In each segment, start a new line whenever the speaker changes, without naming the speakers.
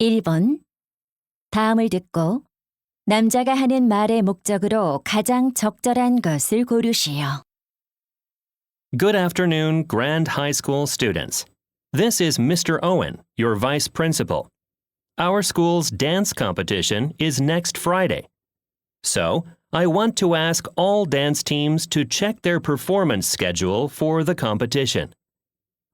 1번. 다음을 듣고 남자가 하는 말의 목적으로 가장 적절한 것을 고르시오.
Good afternoon, Grand High School students. This is Mr. Owen, your vice principal. Our school's dance competition is next Friday. So, I want to ask all dance teams to check their performance schedule for the competition.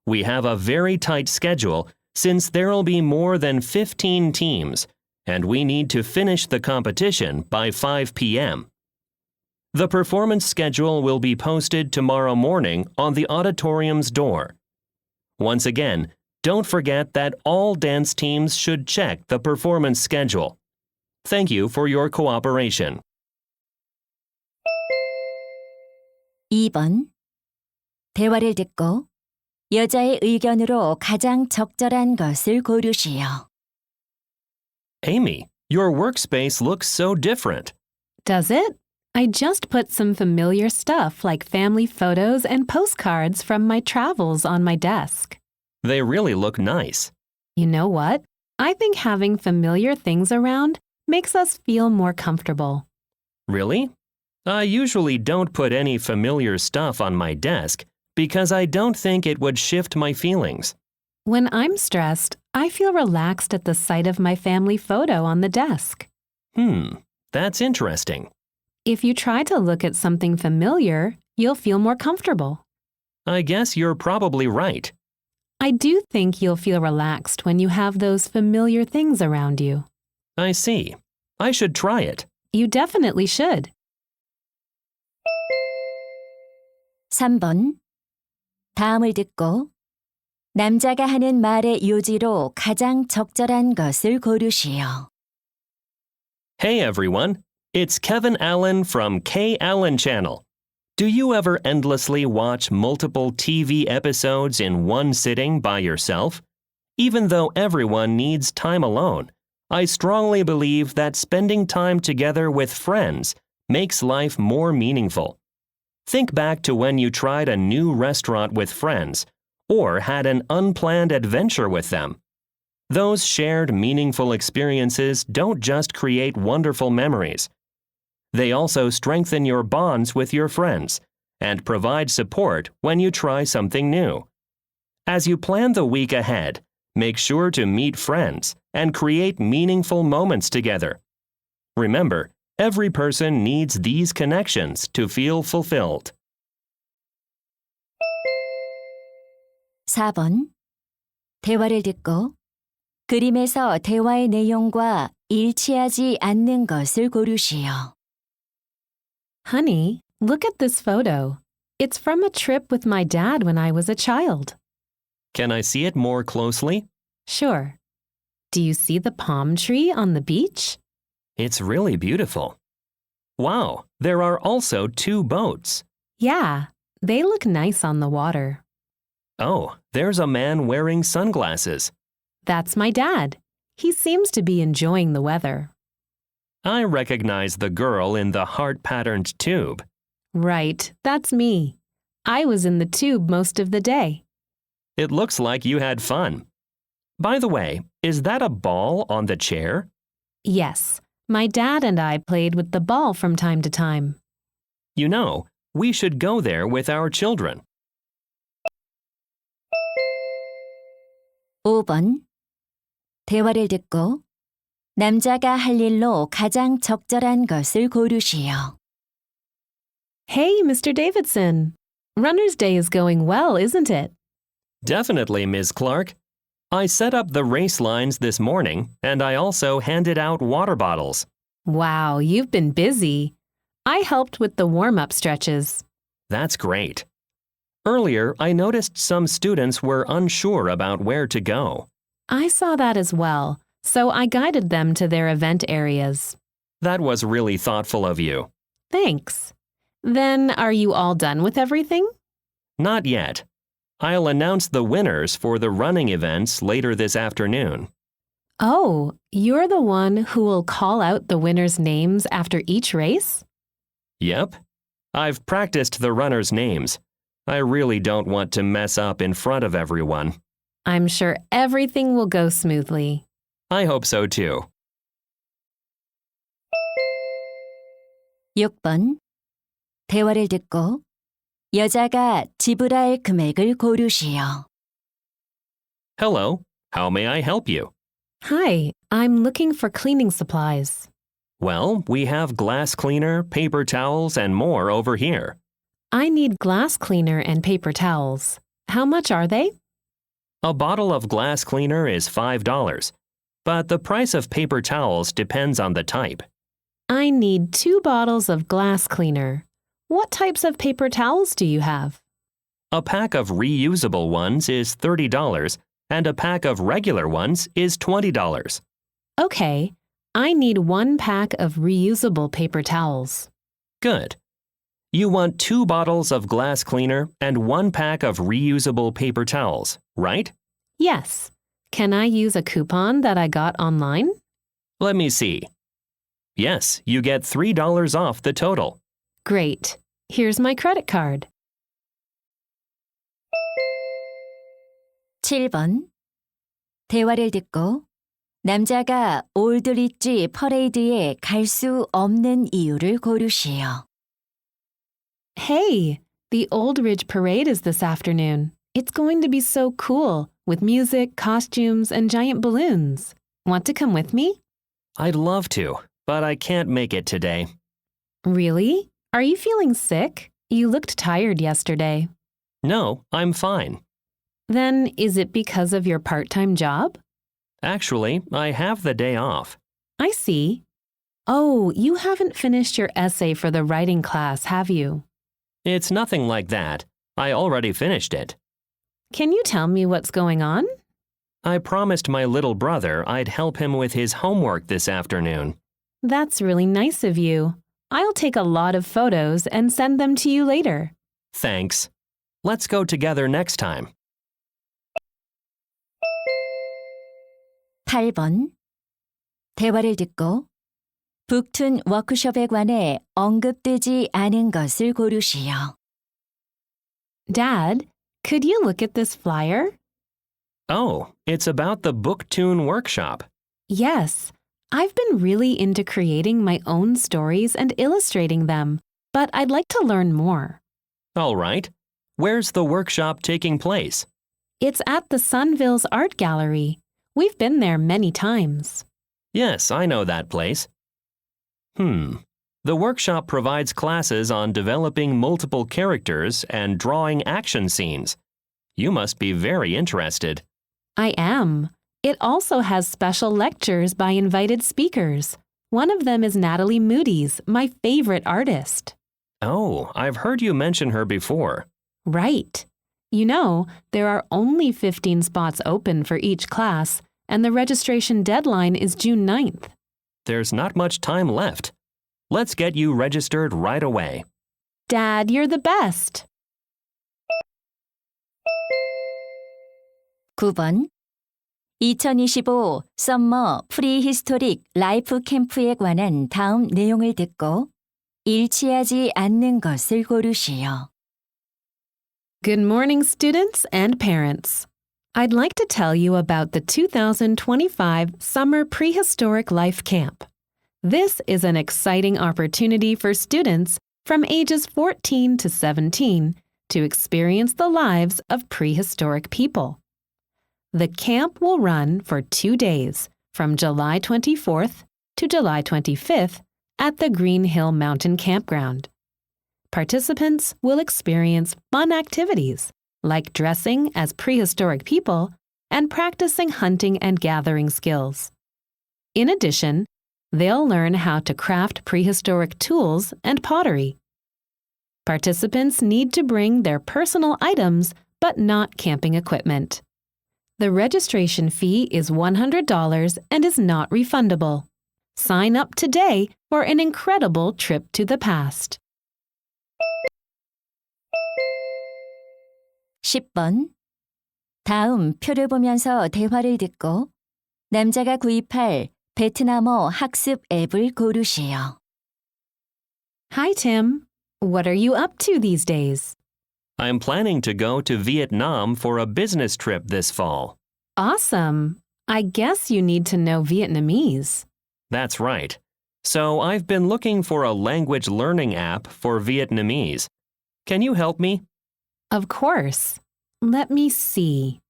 We have a very tight schedule since there'll be more than 15 teams, and we need to finish the competition by 5 p.m. The performance schedule will be posted tomorrow morning on the auditorium's door. Once again, don't forget that all dance teams should check the performance schedule. Thank you for your cooperation.
2번. 대화를 듣고 여자의 의견으로 가장 적절한 것을 고르시오.
Amy, your workspace looks so different.
Does it? I just put some familiar stuff like family photos and postcards from my travels on my desk.
They really look nice.
You know what? I think having familiar things around makes us feel more comfortable.
Really? I usually don't put any familiar stuff on my desk because I don't think it would shift my feelings.
When I'm stressed, I feel relaxed at the sight of my family photo on the desk.
That's interesting.
If you try to look at something familiar, you'll feel more comfortable.
I guess you're probably right.
I do think you'll feel relaxed when you have those familiar things around you.
I see. I should try it.
You definitely should.
3번. 다음을 듣고 남자가 하는 말의 요지로 가장 적절한 것을 고르시오.
Hey everyone, it's Kevin Allen from K Allen Channel. Do you ever endlessly watch multiple TV episodes in one sitting by yourself? Even though everyone needs time alone, I strongly believe that spending time together with friends makes life more meaningful. Think back to when you tried a new restaurant with friends or had an unplanned adventure with them. Those shared meaningful experiences don't just create wonderful memories. They also strengthen your bonds with your friends and provide support when you try something new. As you plan the week ahead, make sure to meet friends and create meaningful moments together. Remember, every person needs these connections to feel fulfilled.
4번. 대화를 듣고 그림에서 대화의 내용과 일치하지 않는 것을 고르시오.
Honey, look at this photo. It's from a trip with my dad when I was a child.
Can I see it more closely?
Sure. Do you see the palm tree on the beach?
It's really beautiful. Wow, there are also 2 boats.
Yeah, they look nice on the water.
Oh, there's a man wearing sunglasses.
That's my dad. He seems to be enjoying the weather.
I recognize the girl in the heart-patterned tube.
Right, that's me. I was in the tube most of the day.
It looks like you had fun. By the way, is that a ball on the chair?
Yes, my dad and I played with the ball from time to time.
You know, we should go there with our children.
5번. 대화를 듣고 남자가 할 일로 가장 적절한 것을 고르시오.
Hey, Mr. Davidson. Runner's Day is going well, isn't it?
Definitely, Ms. Clark. I set up the race lines this morning, and I also handed out water bottles.
Wow, you've been busy. I helped with the warm-up stretches.
That's great. Earlier, I noticed some students were unsure about where to go.
I saw that as well, so I guided them to their event areas.
That was really thoughtful of you.
Thanks. Then, are you all done with everything?
Not yet. I'll announce the winners for the running events later this afternoon.
Oh, you're the one who will call out the winners' names after each race?
Yep. I've practiced the runners' names. I really don't want to mess up in front of everyone.
I'm sure everything will go smoothly.
I hope so too.
6번. 대화를 듣고 여자가 지불할 금액을 고르시오.
Hello, how may I help you?
Hi, I'm looking for cleaning supplies.
Well, we have glass cleaner, paper towels, and more over here.
I need glass cleaner and paper towels. How much are they?
A bottle of glass cleaner is $5, but the price of paper towels depends on the type.
I need 2 bottles of glass cleaner. What types of paper towels do you have?
A pack of reusable ones is $30, and a pack of regular ones is $20.
Okay, I need 1 pack of reusable paper towels.
Good. You want 2 bottles of glass cleaner and 1 pack of reusable paper towels, right?
Yes. Can I use a coupon that I got online?
Let me see. Yes, you get $3 off the total.
Great. Here's my credit card.
7번. 대화를 듣고 남자가 올드리지 퍼레이드에 갈 수 없는 이유를 고르시오.
Hey, the Old Ridge Parade is this afternoon. It's going to be so cool with music, costumes, and giant balloons. Want to come with me?
I'd love to, but I can't make it today.
Really? Are you feeling sick? You looked tired yesterday.
No, I'm fine.
Then is it because of your part-time job?
Actually, I have the day off.
I see. Oh, you haven't finished your essay for the writing class, have you?
It's nothing like that. I already finished it.
Can you tell me what's going on?
I promised my little brother I'd help him with his homework this afternoon.
That's really nice of you. I'll take a lot of photos and send them to you later.
Thanks. Let's go together next time.
8번. 대화를 듣고 북툰 워크숍에 관해 언급되지 않은 것을 고르시오.
Dad, could you look at this flyer?
Oh, it's about the BookTune workshop.
Yes, I've been really into creating my own stories and illustrating them, but I'd like to learn more.
All right. Where's the workshop taking place?
It's at the Sunville's Art Gallery. We've been there many times.
Yes, I know that place. The workshop provides classes on developing multiple characters and drawing action scenes. You must be very interested.
I am. It also has special lectures by invited speakers. One of them is Natalie Moody's, my favorite artist.
Oh, I've heard you mention her before.
Right. You know, there are only 15 spots open for each class, and the registration deadline is June 9th.
There's not much time left. Let's get you registered right away.
Dad, you're the best.
9번. 2025 썸머 프리히스토릭 라이프 캠프에 관한 다음 내용을 듣고 일치하지 않는 것을 고르시오.
Good morning, students and parents. I'd like to tell you about the 2025 Summer Prehistoric Life Camp. This is an exciting opportunity for students from ages 14 to 17 to experience the lives of prehistoric people. The camp will run for 2 days, from July 24th to July 25th at the Green Hill Mountain Campground. Participants will experience fun activities like dressing as prehistoric people and practicing hunting and gathering skills. In addition, they'll learn how to craft prehistoric tools and pottery. Participants need to bring their personal items but not camping equipment. The registration fee is $100 and is not refundable. Sign up today for an incredible trip to the past.
10번. 다음 표를 보면서 대화를 듣고 남자가 구입할 베트남어 학습 앱을 고르시오.
Hi, Tim. What are you up to these days?
I'm planning to go to Vietnam for a business trip this fall.
Awesome. I guess you need to know Vietnamese.
That's right. So I've been looking for a language learning app for Vietnamese. Can you help me?
Of course. Let me see.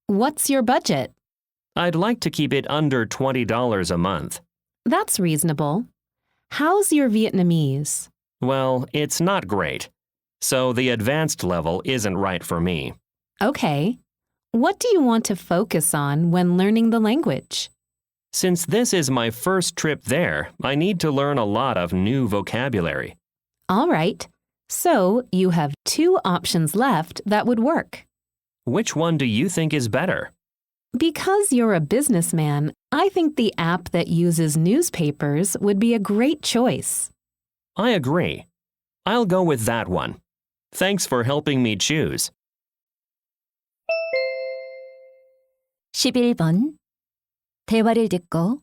What's your budget?
I'd like to keep it under $20 a month.
That's reasonable. How's your Vietnamese?
Well, it's not great. So the advanced level isn't right for me.
Okay. What do you want to focus on when learning the language?
Since this is my first trip there, I need to learn a lot of new vocabulary.
All right. So you have 2 options left that would work.
Which one do you think is better?
Because you're a businessman, I think the app that uses newspapers would be a great choice.
I agree. I'll go with that one. Thanks for helping me choose.
11번. 대화를 듣고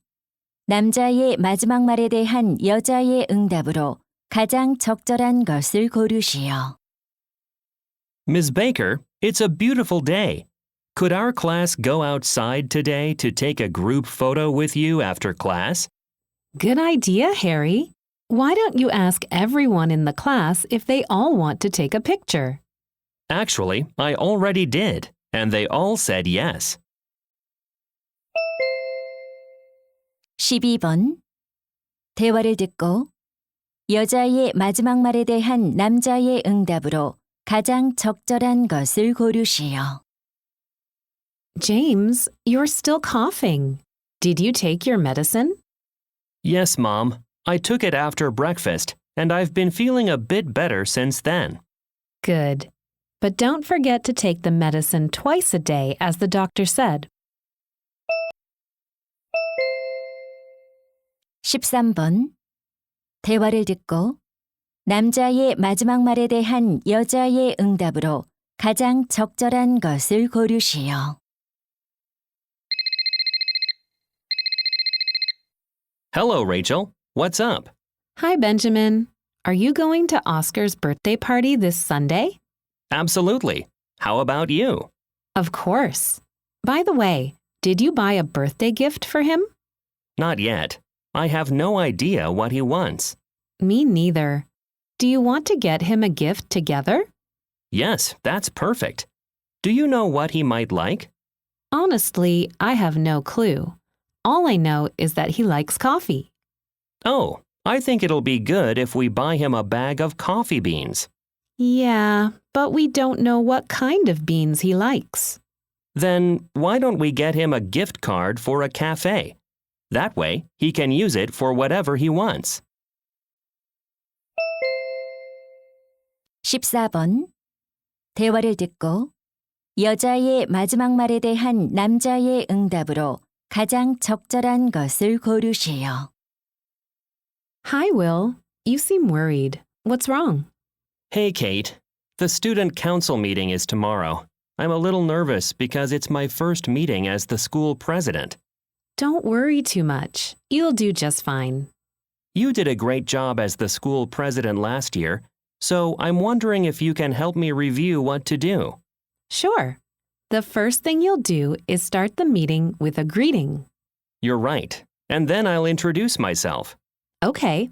남자의 마지막 말에 대한 여자의 응답으로 가장 적절한 것을 고르시오.
Ms. Baker, it's a beautiful day. Could our class go outside today to take a group photo with you after class?
Good idea, Harry. Why don't you ask everyone in the class if they all want to take a picture?
Actually, I already did, and they all said yes.
12번. 대화를 듣고 여자의 마지막 말에 대한 남자의 응답으로 가장 적절한 것을 고르시오.
James, you're still coughing. Did you take your medicine?
Yes, Mom. I took it after breakfast, and I've been feeling a bit better since then.
Good. But don't forget to take the medicine twice a day, as the doctor said.
13번. 대화를 듣고 남자의 마지막 말에 대한 여자의 응답으로 가장 적절한 것을 고르시오.
Hello, Rachel. What's up?
Hi, Benjamin. Are you going to Oscar's birthday party this Sunday?
Absolutely. How about you?
Of course. By the way, did you buy a birthday gift for him?
Not yet. I have no idea what he wants.
Me neither. Do you want to get him a gift together?
Yes, that's perfect. Do you know what he might like?
Honestly, I have no clue. All I know is that he likes coffee.
Oh, I think it'll be good if we buy him a bag of coffee beans.
Yeah, but we don't know what kind of beans he likes.
Then why don't we get him a gift card for a cafe? That way, he can use it for whatever he wants.
14번. 대화를 듣고 여자의 마지막 말에 대한 남자의 응답으로 가장 적절한 것을 고르시오.
Hi, Will. You seem worried. What's wrong?
Hey, Kate. The student council meeting is tomorrow. I'm a little nervous because it's my first meeting as the school president.
Don't worry too much. You'll do just fine.
You did a great job as the school president last year, so I'm wondering if you can help me review what to do.
Sure. The first thing you'll do is start the meeting with a greeting.
You're right, and then I'll introduce myself.
Okay.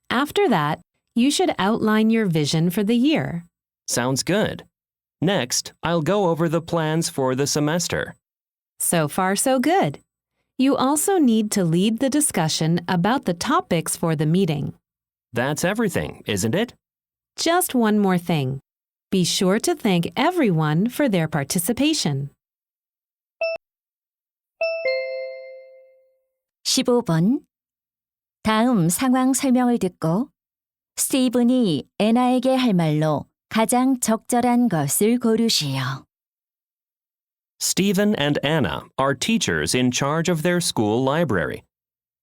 After that, you should outline your vision for the year.
Sounds good. Next, I'll go over the plans for the semester.
So far, so good. You also need to lead the discussion about the topics for the meeting.
That's everything, isn't it?
Just one more thing. Be sure to thank everyone for their participation.
15번. 다음 상황 설명을 듣고 스티븐이 애나에게 할 말로 가장 적절한 것을 고르시오.
Stephen and Anna are teachers in charge of their school library.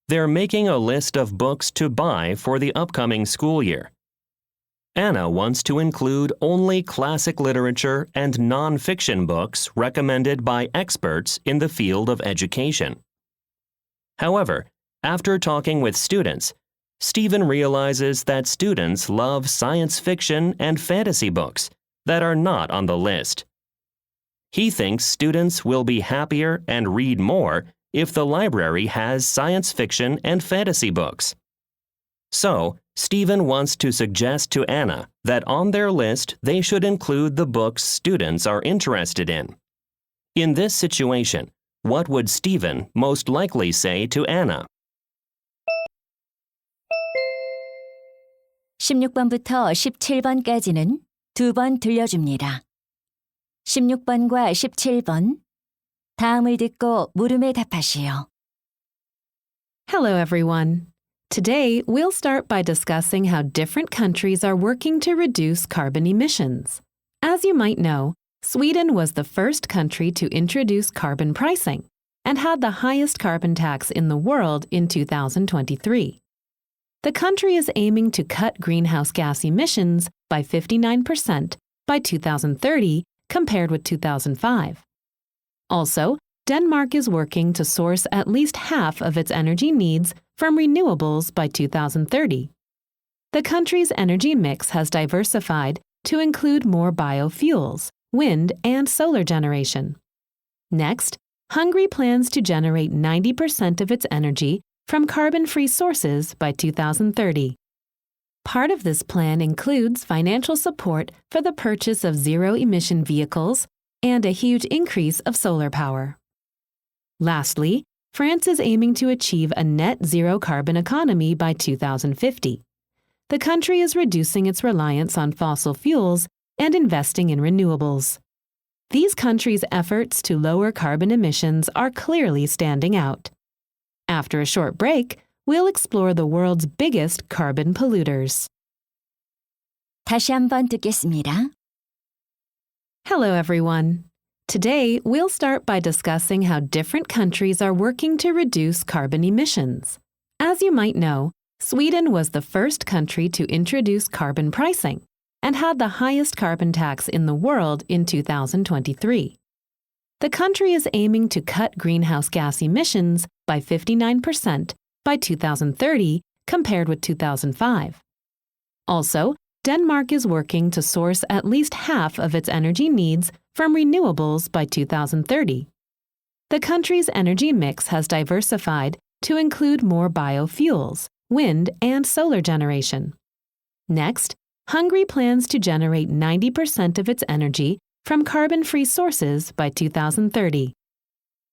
They're making a list of books to buy for the upcoming school year. Anna wants to include only classic literature and non-fiction books recommended by experts in the field of education. However, after talking with students, Stephen realizes that students love science fiction and fantasy books that are not on the list. He thinks students will be happier and read more if the library has science fiction and fantasy books. So, Stephen wants to suggest to Anna that on their list they should include the books students are interested in. In this situation, what would Stephen most likely say to Anna?
16번부터 17번까지는 두 번 들려줍니다. 16번과 17번, 다음을 듣고 물음에 답하시오.
Hello, everyone. Today, we'll start by discussing how different countries are working to reduce carbon emissions. As you might know, Sweden was the first country to introduce carbon pricing and had the highest carbon tax in the world in 2023. The country is aiming to cut greenhouse gas emissions by 59% by 2030 compared with 2005. Also, Denmark is working to source at least half of its energy needs from renewables by 2030. The country's energy mix has diversified to include more biofuels, wind, and solar generation. Next, Hungary plans to generate 90% of its energy from carbon-free sources by 2030. Part of this plan includes financial support for the purchase of zero-emission vehicles and a huge increase of solar power. Lastly, France is aiming to achieve a net zero carbon economy by 2050. The country is reducing its reliance on fossil fuels and investing in renewables. These countries' efforts to lower carbon emissions are clearly standing out. After a short break, we'll explore the world's biggest carbon polluters.
다시 한번 듣겠습니다.
Hello, everyone. Today, we'll start by discussing how different countries are working to reduce carbon emissions. As you might know, Sweden was the first country to introduce carbon pricing and had the highest carbon tax in the world in 2023. The country is aiming to cut greenhouse gas emissions by 59% by 2030 compared with 2005. Also, Denmark is working to source at least half of its energy needs from renewables by 2030. The country's energy mix has diversified to include more biofuels, wind, and solar generation. Next, Hungary plans to generate 90% of its energy from carbon-free sources by 2030.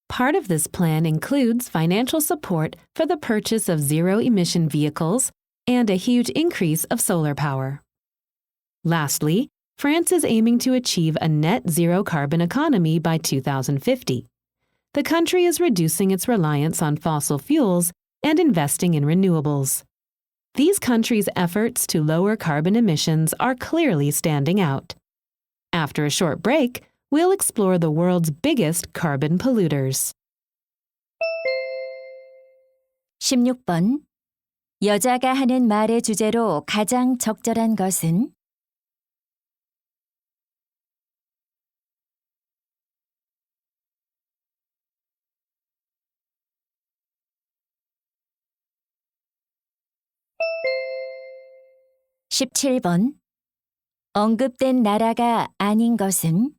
Part of this plan includes financial support for the purchase of zero-emission vehicles and a huge increase of solar power. Lastly, France is aiming to achieve a net zero carbon economy by 2050. The country is reducing its reliance on fossil fuels and investing in renewables. These countries' efforts to lower carbon emissions are clearly standing out. After a short break, we'll explore the world's biggest carbon polluters.
16번. 여자가 하는 말의 주제로 가장 적절한 것은? 17번. 언급된 나라가 아닌 것은?